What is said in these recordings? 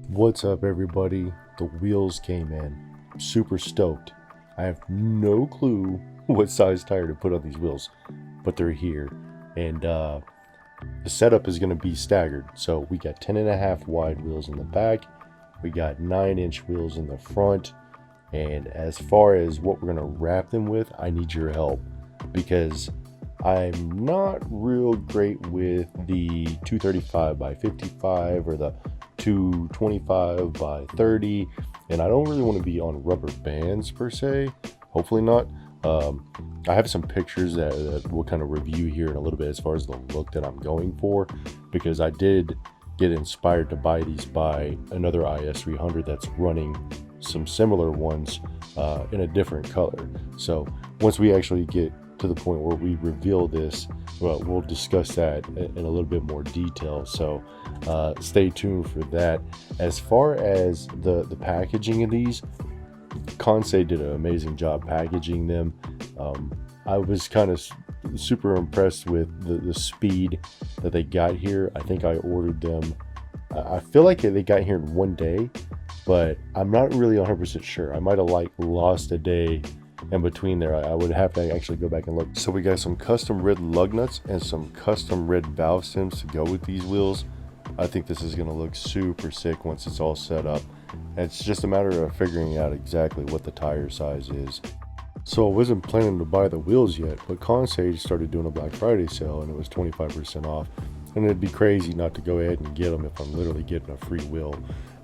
What's up, everybody? The wheels came in. I'm super stoked. I have no clue what size tire to put on these wheels, but they're here. And the setup is going to be staggered. So we got 10.5 wide wheels in the back. We got 9-inch wheels in the front. And as far as what we're going to wrap them with, I need your help because I'm not real great with the 235 by 55 or the 225 by 30, and I don't really want to be on rubber bands per se. Hopefully not. I have some pictures that we'll kind of review here in a little bit as far as the look that I'm going for, because I did get inspired to buy these by another IS300 that's running some similar ones in a different color. So once we actually get to the point where we reveal this, well, we'll discuss that in a little bit more detail. So stay tuned for that. As far as the packaging of these, Kansei did an amazing job packaging them. I was kind of super impressed with the speed that they got here. I think I ordered them, I feel like they got here in one day, but I'm not really 100% sure. I might have lost a day in between there. I would have to actually go back and look. So we got some custom red lug nuts and some custom red valve stems to go with these wheels. I think this is going to look super sick once it's all set up. It's just a matter of figuring out exactly what the tire size is. So I wasn't planning to buy the wheels yet, but Kansei started doing a Black Friday sale and it was 25% off. And it'd be crazy not to go ahead and get them if I'm literally getting a free wheel.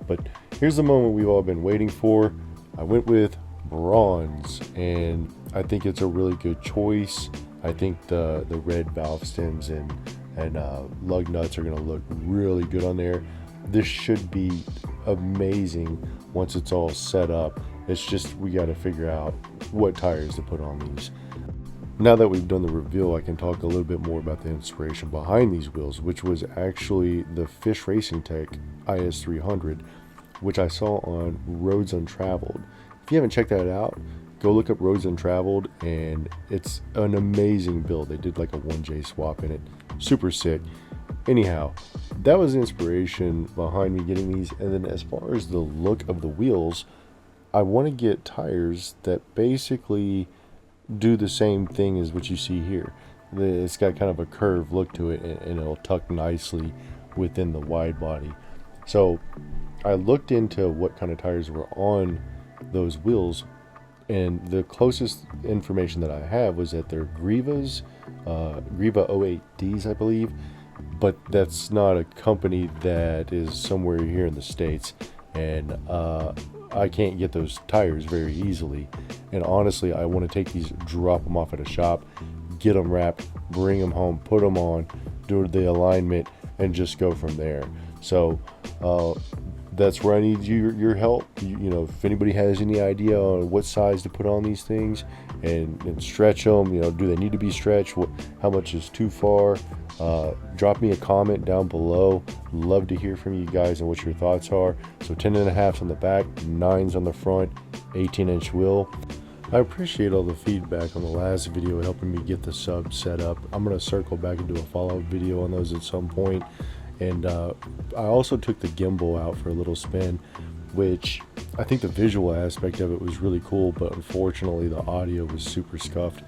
But here's the moment we've all been waiting for. I went with bronze, and I think it's a really good choice. I think the red valve stems and lug nuts are going to look really good on there. This should be amazing once it's all set up. It's just we got to figure out what tires to put on these. Now that we've done the reveal, I can talk a little bit more about the inspiration behind these wheels, which was actually the Fish Racing Tech IS300, which I saw on Roads Untraveled. If you haven't checked that out, go look up Roads Untraveled, and it's an amazing build. They did like a 1J swap in it. Super sick. Anyhow, that was the inspiration behind me getting these. And then as far as the look of the wheels, I want to get tires that basically do the same thing as what you see here. It's got kind of a curved look to it, and it'll tuck nicely within the wide body. So I looked into what kind of tires were on those wheels, and the closest information that I have was that they're Griva 08Ds, I believe, but that's not a company that is somewhere here in the States, and I can't get those tires very easily. And honestly, I want to take these, drop them off at a shop, get them wrapped, bring them home, put them on, do the alignment, and just go from there. So that's where I need your help. You know, if anybody has any idea on what size to put on these things and stretch them, you know, do they need to be stretched? How much is too far? Drop me a comment down below. Love to hear from you guys and what your thoughts are. So 10.5s on the back, 9s on the front, 18-inch wheel. I appreciate all the feedback on the last video helping me get the sub set up. I'm going to circle back and do a follow-up video on those at some point. And I also took the gimbal out for a little spin, which I think the visual aspect of it was really cool, but unfortunately the audio was super scuffed.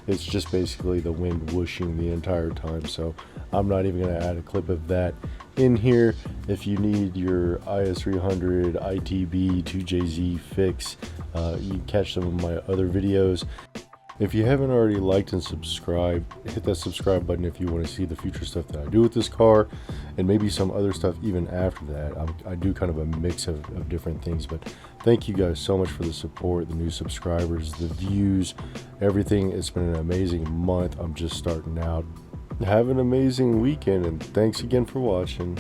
It's just basically the wind whooshing the entire time, so I'm not even going to add a clip of that in here. If you need your IS300 ITB 2JZ fix, you can catch some of my other videos. If you haven't already liked and subscribed, hit that subscribe button if you want to see the future stuff that I do with this car, and maybe some other stuff even after that. I do kind of a mix of different things, but thank you guys so much for the support, the new subscribers, the views, everything. It's been an amazing month. I'm just starting out. Have an amazing weekend, and thanks again for watching.